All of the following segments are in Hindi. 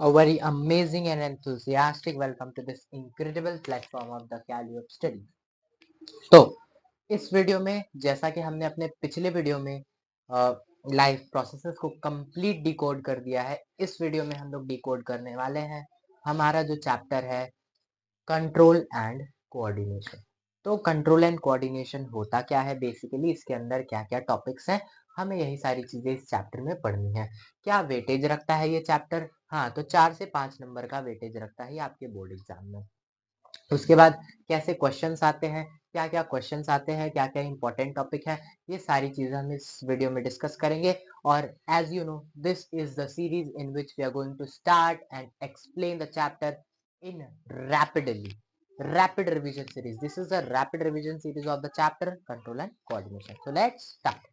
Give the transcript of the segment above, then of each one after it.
A very amazing and enthusiastic welcome to this incredible platform of the Value of Study. तो इस वीडियो में जैसा कि हमने अपने पिछले वीडियो में लाइफ प्रोसेसेस को कंप्लीट डिकोड कर दिया है, इस वीडियो में हम लोग डिकोड करने वाले हैं हमारा जो चैप्टर है कंट्रोल एंड कोऑर्डिनेशन। तो कंट्रोल एंड कोऑर्डिनेशन होता क्या है, बेसिकली इसके अंदर क्या क्या टॉपिक्स हैं, हमें यही सारी चीजें इस चैप्टर में पढ़नी है। क्या वेटेज रखता है ये चैप्टर? हाँ, तो 4 से 5 नंबर का वेटेज रखता है आपके बोर्ड एग्जाम में। उसके बाद कैसे क्वेश्चंस आते हैं, क्या क्या क्वेश्चंस आते हैं, क्या क्या इंपॉर्टेंट टॉपिक है, ये सारी चीजें हम इस वीडियो में डिस्कस करेंगे। और as you know, this is the series in which we are going to start and explain the chapter in rapid revision series. This is a rapid revision series of the chapter control and coordination. So let's start.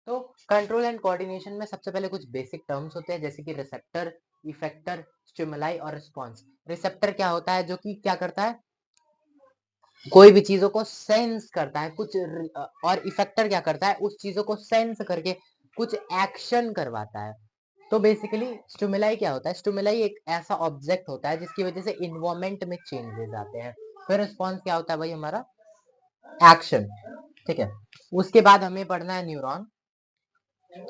तो कंट्रोल एंड कोऑर्डिनेशन में सबसे पहले कुछ बेसिक टर्म्स होते हैं, जैसे कि रिसेप्टर, इफेक्टर, स्टिमुलाई और रिस्पॉन्स। रिसेप्टर क्या होता है? जो कि क्या करता है, कोई भी चीजों को सेंस करता है कुछ, और इफेक्टर क्या करता है, उस चीजों को सेंस करके कुछ एक्शन करवाता है। तो बेसिकली स्टिमुलाई क्या होता है? स्टिमुलाई एक ऐसा ऑब्जेक्ट होता है जिसकी वजह से इन्वायरमेंट में चेंजेस आते हैं। फिर रिस्पॉन्स क्या होता है भाई? हमारा एक्शन। ठीक है, उसके बाद हमें पढ़ना है न्यूरॉन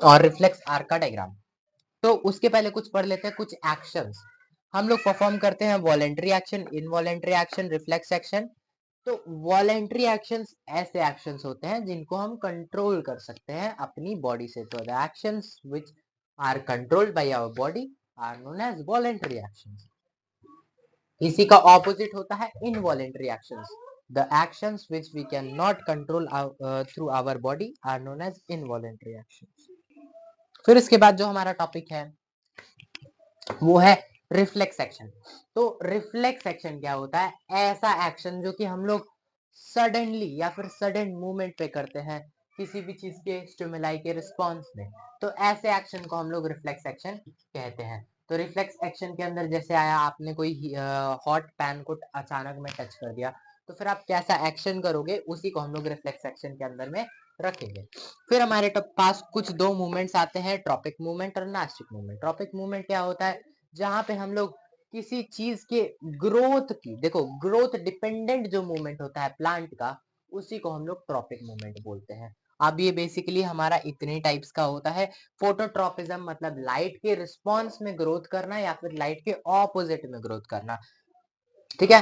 और रिफ्लेक्स आर्क का डायग्राम। तो उसके पहले कुछ पढ़ लेते हैं, कुछ एक्शंस हम लोग परफॉर्म करते हैं। Voluntary action, involuntary action, reflex action. तो वॉलेंट्री एक्शंस ऐसे एक्शंस होते हैं जिनको हम कंट्रोल कर सकते हैं अपनी बॉडी से। तो the actions which are controlled by our body are known as voluntary actions. इसी का ऑपोजिट होता है involuntary actions. The actions which we can not control through our body are known as involuntary actions. फिर इसके बाद जो हमारा टॉपिक है वो है रिफ्लेक्स एक्शन। तो रिफ्लेक्स एक्शन क्या होता है? ऐसा एक्शन जो कि हम लोग सडनली या फिर सडन मूवमेंट पे करते हैं किसी भी चीज के स्टिमुलाई के रिस्पॉन्स में। तो ऐसे एक्शन को हम लोग रिफ्लेक्स एक्शन कहते हैं। तो रिफ्लेक्स एक्शन के अंदर जैसे आया, आपने कोई हॉट पैन को अचानक में टच कर दिया, तो फिर आप कैसा एक्शन करोगे, उसी को हम लोग रिफ्लेक्स एक्शन के अंदर में रखेंगे। फिर हमारे पास कुछ दो मूवमेंट्स आते हैं, ट्रॉपिक मूवमेंट और नास्टिक मूवमेंट। ट्रॉपिक मूवमेंट क्या होता है? जहां पे हम लोग किसी चीज के ग्रोथ की, देखो ग्रोथ डिपेंडेंट जो मूवमेंट होता है प्लांट का, उसी को हम लोग ट्रॉपिक मूवमेंट बोलते हैं। अब ये बेसिकली हमारा इतने टाइप्स का होता है। फोटोट्रॉपिज्म मतलब लाइट के रिस्पॉन्स में ग्रोथ करना या फिर लाइट के ऑपोजिट में ग्रोथ करना। ठीक है,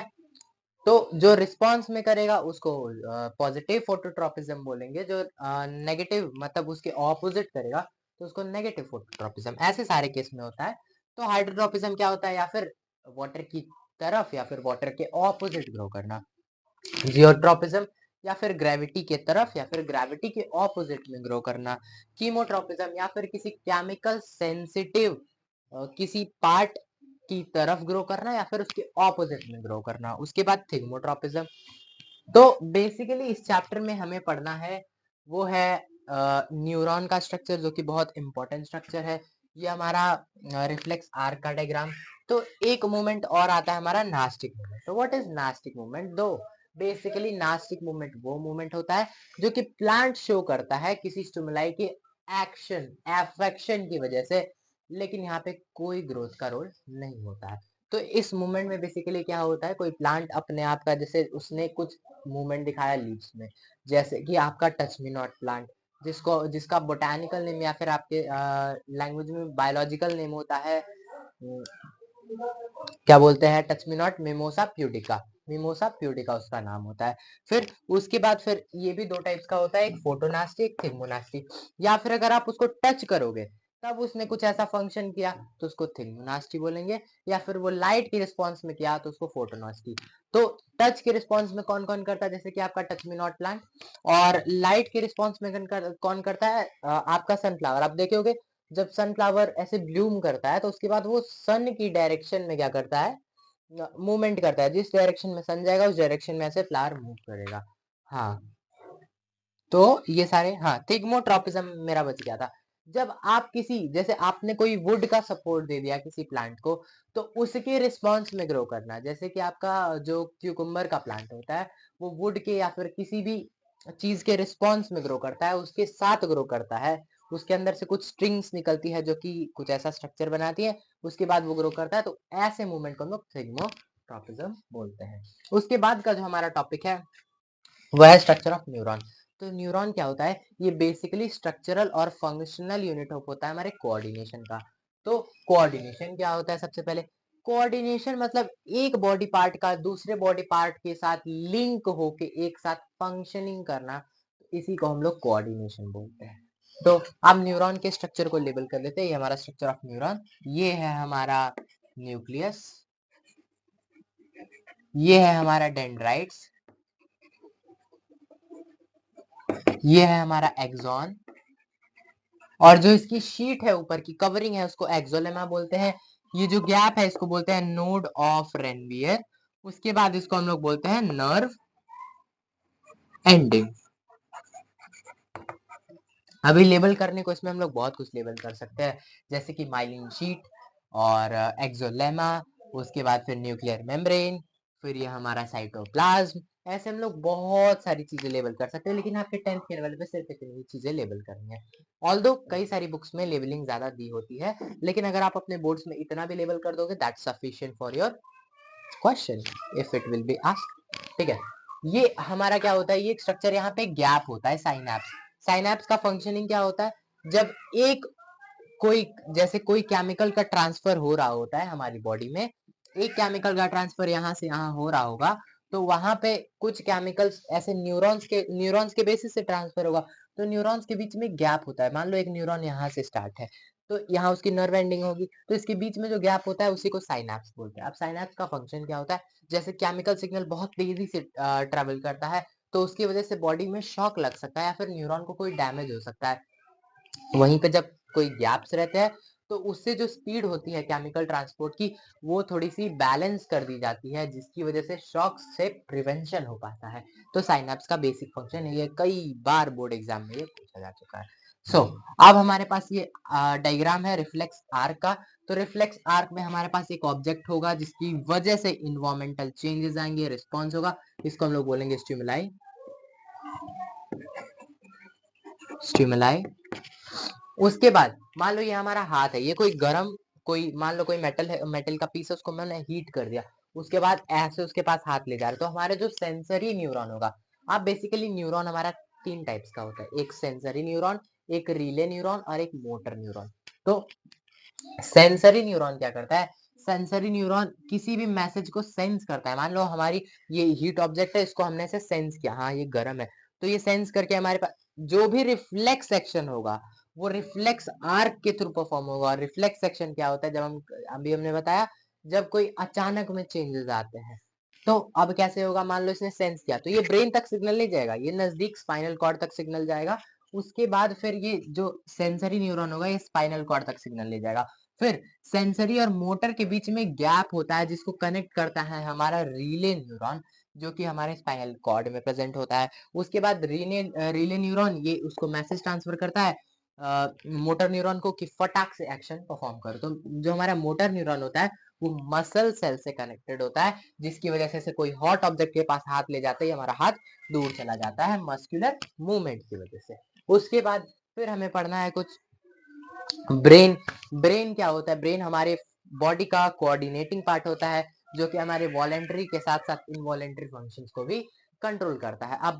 तो जो रिस्पॉन्स में करेगा उसको पॉजिटिव फोटोट्रॉपिज्म बोलेंगे, जो नेगेटिव मतलब उसके ऑपोजिट करेगा तो उसको नेगेटिव फोटोट्रॉपिज्म। ऐसे सारे केस में होता है। तो हाइड्रोट्रॉपिज्म क्या होता है? या फिर वाटर की तरफ या फिर वाटर के ऑपोजिट ग्रो करना। जियोट्रॉपिज्म या फिर ग्रेविटी के तरफ या फिर ग्रेविटी के ऑपोजिट में ग्रो करना। कीमोट्रॉपिज्म या फिर किसी केमिकल सेंसिटिव किसी पार्ट की तरफ ग्रो करना या फिर उसके ऑपोजिट में ग्रो करना। उसके बाद थिग्मोट्रॉपिज्म। तो बेसिकली इस चैप्टर में हमें पढ़ना है वो है न्यूरॉन का स्ट्रक्चर, जो कि बहुत इंपॉर्टेंट स्ट्रक्चर है। ये हमारा रिफ्लेक्स आर्क का डायग्राम। तो एक मूवमेंट और आता है हमारा नास्टिक मूवमेंट। तो व्हाट इज नास्टिक मूवमेंट? दो बेसिकली नास्टिक मूवमेंट वो मूवमेंट होता है जो कि प्लांट शो करता है किसी स्टिमुलाई के एक्शन एफेक्शन की वजह से, लेकिन यहाँ पे कोई ग्रोथ का रोल नहीं होता है। तो इस मूवमेंट में बेसिकली क्या होता है, कोई प्लांट अपने आप का, जैसे उसने कुछ मूवमेंट दिखाया लीव्स में, जैसे कि आपका टच मी नॉट प्लांट, जिसका बोटानिकल नेम या फिर आपके लैंग्वेज में बायोलॉजिकल नेम होता है, क्या बोलते हैं, touch me not mimosa pudica. Mimosa pudica उसका नाम होता है। फिर उसके बाद फिर ये भी दो टाइप्स का होता है, एक फोटोनास्टी, एक थिग्मोनास्टी। या फिर अगर आप उसको टच करोगे तब उसने कुछ ऐसा फंक्शन किया तो उसको थिग्मोनास्टी बोलेंगे, या फिर वो लाइट की रिस्पॉन्स में किया तो उसको फोटोनास्टी। तो टच के रिस्पॉन्स में कौन कौन करता है? जैसे कि आपका टच मी नॉट प्लांट। और लाइट के रिस्पॉन्स में कौन करता है? आपका सनफ्लावर। आप देखोगे जब सनफ्लावर ऐसे ब्लूम करता है तो उसके बाद वो सन की डायरेक्शन में क्या करता है, मूवमेंट करता है। जिस डायरेक्शन में सन जाएगा उस डायरेक्शन में ऐसे फ्लावर मूव करेगा। हाँ, तो ये सारे, हाँ थिग्मोट्रॉपिज्म मेरा बच गया था। जब आप किसी, जैसे आपने कोई वुड का सपोर्ट दे दिया किसी प्लांट को, तो उसके रिस्पॉन्स में ग्रो करना। जैसे कि आपका जो क्यूकम्बर का प्लांट होता है वो वुड के या फिर किसी भी चीज के रिस्पॉन्स में ग्रो करता है, उसके साथ ग्रो करता है, उसके अंदर से कुछ स्ट्रिंग्स निकलती है जो कि कुछ ऐसा स्ट्रक्चर बनाती है, उसके बाद वो ग्रो करता है। तो ऐसे मूवमेंट को हम लोग थिग्मोट्रॉपिज्म बोलते हैं। उसके बाद का जो हमारा टॉपिक है वह है स्ट्रक्चर ऑफ न्यूरॉन। तो न्यूरॉन क्या होता है, ये बेसिकली स्ट्रक्चरल और फंक्शनल यूनिट ऑफ होता है हमारे कोऑर्डिनेशन का। तो कोऑर्डिनेशन क्या होता है, सबसे पहले कोऑर्डिनेशन मतलब एक बॉडी पार्ट का दूसरे बॉडी पार्ट के साथ लिंक होके एक साथ फंक्शनिंग करना, इसी को हम लोग कोऑर्डिनेशन बोलते हैं। तो आप न्यूरॉन के स्ट्रक्चर को लेबल कर लेते हैं। ये हमारा स्ट्रक्चर ऑफ न्यूरॉन, ये है हमारा न्यूक्लियस, ये है हमारा डेंड्राइट्स, ये है हमारा एक्सॉन, और जो इसकी शीट है ऊपर की कवरिंग है उसको एक्सोलेमा बोलते हैं। ये जो गैप है इसको बोलते हैं नोड ऑफ रेनवियर। उसके बाद इसको हम लोग बोलते हैं नर्व एंडिंग। अभी लेबल करने को इसमें हम लोग बहुत कुछ लेबल कर सकते हैं, जैसे कि माइलिन शीट और एक्सोलेमा, उसके बाद फिर न्यूक्लियर मेम्ब्रेन, फिर ये हमारा साइटोप्लाज्म। ऐसे हम लोग बहुत सारी चीजें लेबल कर सकते हैं, लेकिन आपके 10th के लेवल पे सिर्फ इतनी चीजें लेबल करनी है। ऑल्दो कई सारी बुक्स में लेबलिंग ज्यादा दी होती है, लेकिन अगर आप अपने बोर्ड्स में इतना भी लेबल कर दोगे that's sufficient for your question if it will be asked. ठीक है, ये हमारा क्या होता है, ये स्ट्रक्चर यहाँ पे गैप होता है साइनैप्स। साइनैप्स का फंक्शनिंग क्या होता है, जब एक कोई जैसे कोई केमिकल का ट्रांसफर हो रहा होता है हमारी बॉडी में, एक केमिकल का ट्रांसफर यहाँ से यहाँ हो रहा होगा, तो वहां पे कुछ केमिकल्स ऐसे न्यूरॉन्स के बेसिस से ट्रांसफर होगा। तो न्यूरॉन्स के बीच में गैप होता है। मान लो एक न्यूरॉन यहाँ से स्टार्ट है, तो यहाँ उसकी नर्व एंडिंग होगी, तो इसके बीच में जो गैप होता है उसी को साइनैप्स बोलते हैं। अब साइनैप्स का फंक्शन क्या होता है, जैसे केमिकल सिग्नल बहुत तेजी से ट्रेवल करता है, तो उसकी वजह से बॉडी में शॉक लग सकता है या फिर न्यूरॉन को कोई डैमेज हो सकता है। वहीं पे जब कोई गैप्स रहते हैं तो उससे जो स्पीड होती है केमिकल ट्रांसपोर्ट की, वो थोड़ी सी बैलेंस कर दी जाती है, जिसकी वजह से शॉक से प्रिवेंशन हो पाता है। तो साइनैप्स का बेसिक फंक्शन है, ये कई बार बोर्ड एग्जाम में ये पूछा जा चुका है। अब हमारे पास ये डायग्राम है रिफ्लेक्स आर्क का। तो रिफ्लेक्स आर्क में हमारे पास एक ऑब्जेक्ट होगा जिसकी वजह से इन्वायरमेंटल चेंजेस आएंगे, रिस्पॉन्स होगा, इसको हम लोग बोलेंगे स्टिमुलाई। स्टिमुलाई। उसके बाद मान लो ये हमारा हाथ है, ये कोई गरम, कोई मान लो कोई मेटल है, मेटल का पीस है, उसको मैंने हीट कर दिया, उसके बाद ऐसे उसके पास हाथ ले जा रहे, तो हमारे जो सेंसरी न्यूरॉन होगा, अब बेसिकली न्यूरॉन हमारा 3 टाइप्स का होता है, एक सेंसरी न्यूरॉन, एक रिले न्यूरॉन और एक मोटर न्यूरॉन। तो सेंसरी न्यूरॉन क्या करता है, सेंसरी न्यूरॉन किसी भी मैसेज को सेंस करता है। मान लो हमारी ये हीट ऑब्जेक्ट है, इसको हमने ऐसे सेंस किया, हाँ ये गर्म है, तो ये सेंस करके हमारे पास जो भी रिफ्लेक्स एक्शन होगा वो रिफ्लेक्स आर्क के थ्रू परफॉर्म होगा। और रिफ्लेक्स एक्शन क्या होता है, जब हम अभी हमने बताया, जब कोई अचानक में चेंजेस आते हैं, तो अब कैसे होगा, मान लो इसने सेंस किया तो ये ब्रेन तक सिग्नल नहीं जाएगा, ये नजदीक स्पाइनल कॉर्ड तक सिग्नल जाएगा। उसके बाद फिर ये जो सेंसरी न्यूरॉन होगा ये स्पाइनल कॉर्ड तक सिग्नल ले जाएगा। फिर सेंसरी और मोटर के बीच में गैप होता है जिसको कनेक्ट करता है हमारा रिले न्यूरॉन, जो कि हमारे स्पाइनल कॉर्ड में प्रेजेंट होता है। उसके बाद रिले न्यूरॉन ये उसको मैसेज ट्रांसफर करता है मोटर न्यूरॉन को कि फटाक से एक्शन परफॉर्म करो। तो जो हमारा मोटर न्यूरॉन होता है वो मसल सेल से कनेक्टेड होता है, जिसकी वजह से कोई हॉट ऑब्जेक्ट के पास हाथ ले जाते ही हमारा हाथ दूर चला जाता है मस्कुलर मूवमेंट की वजह से। उसके बाद फिर हमें पढ़ना है कुछ ब्रेन। ब्रेन क्या होता है, ब्रेन हमारे बॉडी का कोऑर्डिनेटिंग पार्ट होता है, जो कि हमारे वॉलेंटरी के साथ साथ इनवॉलेंटरी फंक्शंस को भी कंट्रोल करता है। अब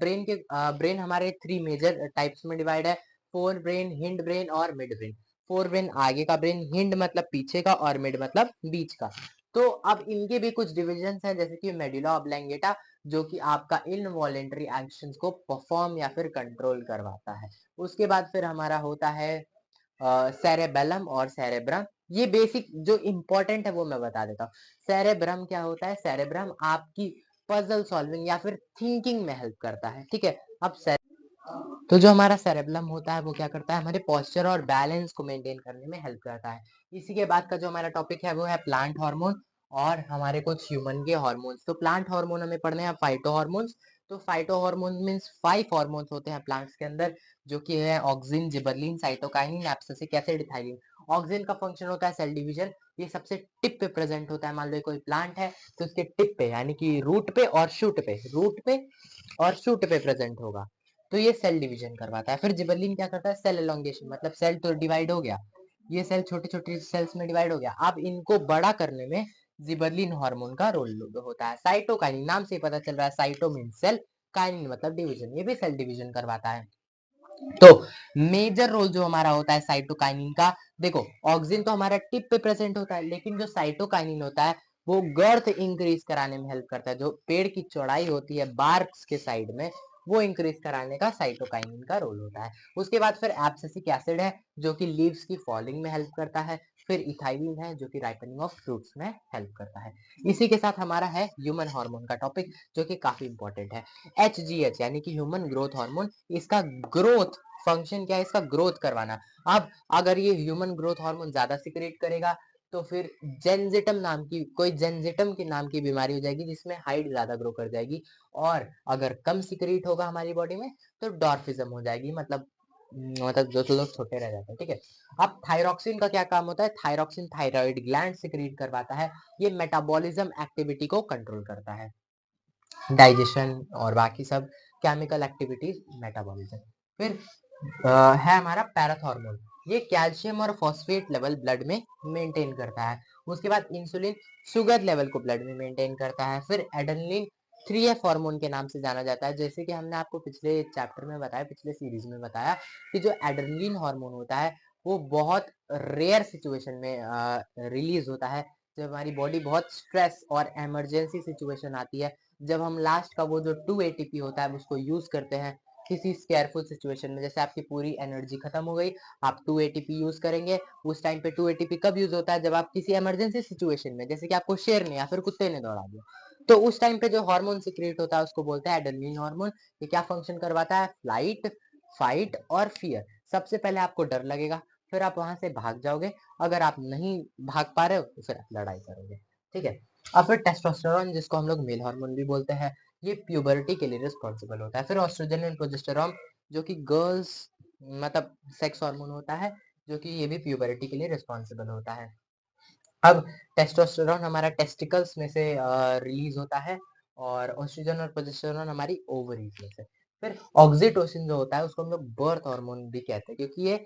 ब्रेन हमारे 3 मेजर टाइप्स में डिवाइड है, फोर ब्रेन, हिंड ब्रेन और मिड ब्रेन। फोर ब्रेन आगे का ब्रेन, हिंड मतलब पीछे का और मिड मतलब बीच का। तो अब इनके भी कुछ डिविजन्स हैं, जैसे कि मेडुला ऑब्लंगेटा, जो कि आपका इनवॉलेंटरी एक्शंस को परफॉर्म या फिर कंट्रोल करवाता है। उसके बाद फिर हमारा होता है सेरेबेलम और सेरेब्रम। ये बेसिक जो इंपॉर्टेंट है वो मैं बता देता हूँ। सेरेब्रम क्या होता है, सेरेब्रम आपकी पजल सॉल्विंग या फिर थिंकिंग में हेल्प करता है। ठीक है, अब तो जो हमारा सेरेबेलम होता है वो क्या करता है, हमारे पोस्चर और बैलेंस को मेंटेन करने में हेल्प करता है। इसी के बाद का जो हमारा टॉपिक है वो है प्लांट हार्मोन और हमारे कुछ ह्यूमन के हार्मोन्स। तो प्लांट हार्मोन हमें पढ़ने हैं फाइटो हार्मोन्स। तो फाइटो हार्मोन मीन्स 5 हार्मोन्स होते हैं प्लांट्स के अंदर, जो कि है auxin, gibberellin, cytokinin, abscisic acid, ethylene. Auxin का फंक्शन होता है सेल डिवीजन, ये सबसे टिप पे प्रेजेंट होता है। मान लो कोई प्लांट है तो उसके टिप पे यानी कि रूट पे और शूट पे, रूट पे और शूट पे प्रेजेंट होगा। तो ये सेल डिवीजन करवाता है। फिर जिबरलिन क्या करता है, सेल एलोंगेशन, मतलब सेल तो डिवाइड हो गया, ये सेल छोटे छोटे सेल्स में डिवाइड हो गया, अब इनको बड़ा करने में जिबरलिन हार्मोन का रोल होता है। साइटोकाइनिन, नाम से ही पता चल रहा है, साइटो मीन सेल, काइनिन मतलब डिवीजन, ये भी सेल डिवीजन करवाता है। तो मेजर रोल जो हमारा होता है साइटोकाइनिन का, देखो ऑक्सिन तो हमारा टिप पे प्रेजेंट होता है, लेकिन जो साइटोकाइनिन होता है वो गर्थ इंक्रीज कराने में हेल्प करता है। जो पेड़ की चौड़ाई होती है बार्क्स के साइड में, वो इंक्रीज कराने का साइटोकाइनिन का रोल होता है। उसके बाद फिर एब्सिसिक एसिड है जो कि लीव्स की फॉलिंग में हेल्प करता है। फिर इथाइलिन है जो कि राइपनिंग ऑफ फ्रूट्स में हेल्प करता है। इसी के साथ हमारा है ह्यूमन हार्मोन का टॉपिक, जो कि काफी इंपॉर्टेंट है। HGH यानी कि ह्यूमन ग्रोथ हार्मोन, इसका ग्रोथ फंक्शन क्या है, इसका ग्रोथ करवाना। अब अगर ये ह्यूमन ग्रोथ हार्मोन ज्यादा सिक्रेट करेगा तो फिर जेंजिटम नाम की, कोई जेंजिटम के नाम की बीमारी हो जाएगी जिसमें हाइट ज्यादा ग्रो कर जाएगी। और अगर कम सिक्रेट होगा हमारी बॉडी में तो डॉर्फिज्म हो जाएगी, मतलब जो लोग छोटे रह जाते हैं, ठीक है। अब थायरॉक्सिन का क्या काम होता है, थायरॉक्सिन थायराइड ग्लैंड सिक्रेट करवाता है, ये मेटाबॉलिज्म एक्टिविटी को कंट्रोल करता है, डाइजेशन और बाकी सब केमिकल एक्टिविटीज, मेटाबॉलिज्म। फिर है हमारा पैराथॉर्मोन, ये कैल्शियम और फॉस्फेट लेवल ब्लड में मेंटेन करता है। उसके बाद इंसुलिन शुगर लेवल को ब्लड में मेंटेन करता है। फिर एड्रेनलिन 3F हार्मोन के नाम से जाना जाता है, जैसे कि हमने आपको पिछले चैप्टर में बताया, पिछले सीरीज में बताया कि जो एड्रेनलिन हार्मोन होता है वो बहुत रेयर सिचुएशन में रिलीज होता है, जब हमारी बॉडी बहुत स्ट्रेस और इमरजेंसी सिचुएशन आती है, जब हम लास्ट का वो जो 2 ATP होता है उसको यूज करते हैं किसी स्केयरफुल सिचुएशन में, जैसे आपकी पूरी एनर्जी खत्म हो गई, आप 2 ATP यूज करेंगे। उस टाइम पे 2 ATP कब यूज होता है, जब आप किसी इमरजेंसी सिचुएशन में, जैसे कि आपको शेर ने या फिर कुत्ते ने दौड़ा दिया, तो उस टाइम पे जो हार्मोन सीक्रेट होता है उसको बोलते हैं एड्रेनलिन हार्मोन। ये क्या फंक्शन करवाता है, फ्लाइट, फाइट और फियर। सबसे पहले आपको डर लगेगा, फिर आप वहां से भाग जाओगे, अगर आप नहीं भाग पा रहे हो तो फिर आप लड़ाई करोगे, ठीक है। और फिर टेस्टोस्टेरोन, जिसको हम लोग मेल हार्मोन भी बोलते हैं, ये प्यूबर्टी के लिए रिस्पॉन्सिबल होता है। फिर ऑस्ट्रोजन एंड प्रोजेस्टेरॉन, जो कि गर्ल्स मतलब सेक्स हार्मोन होता है, जो कि ये भी प्यूबर्टी के लिए रिस्पॉन्सिबल होता है। अब टेस्टोस्टेरोन हमारा टेस्टिकल्स में से रिलीज होता है, और ऑस्ट्रोजन और प्रोजेस्टेरॉन हमारी ओवरीज में से। फिर ऑक्सीटोसिन जो होता है उसको हम लोग बर्थ हार्मोन भी कहते हैं, क्योंकि ये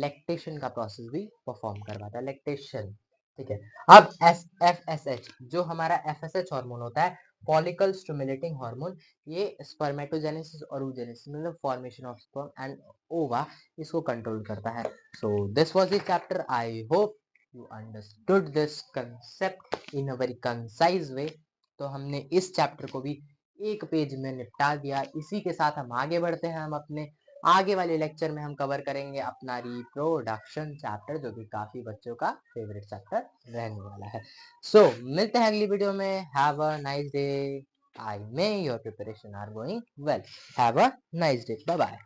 लैक्टेशन का प्रोसेस भी परफॉर्म करवाता है, लैक्टेशन, ठीक है। अब FSH, जो हमारा FSH हार्मोन होता है, फॉलिकल स्टिमुलेटिंग हार्मोन, ये स्पर्मेटोजेनेसिस और oogenesis मतलब फॉर्मेशन ऑफ स्पर्म एंड ओवा, इसको कंट्रोल करता है। So this was the chapter, I hope you understood this concept in a very concise way। तो हमने इस चैप्टर को भी एक पेज में निपटा दिया। इसी के साथ हम आगे बढ़ते हैं, हम अपने आगे वाले लेक्चर में हम कवर करेंगे अपना रिप्रोडक्शन चैप्टर, जो कि काफी बच्चों का फेवरेट चैप्टर रहने वाला है। सो मिलते हैं अगली वीडियो में। Have a nice day, I may your preparation are going well, have a nice day, bye bye.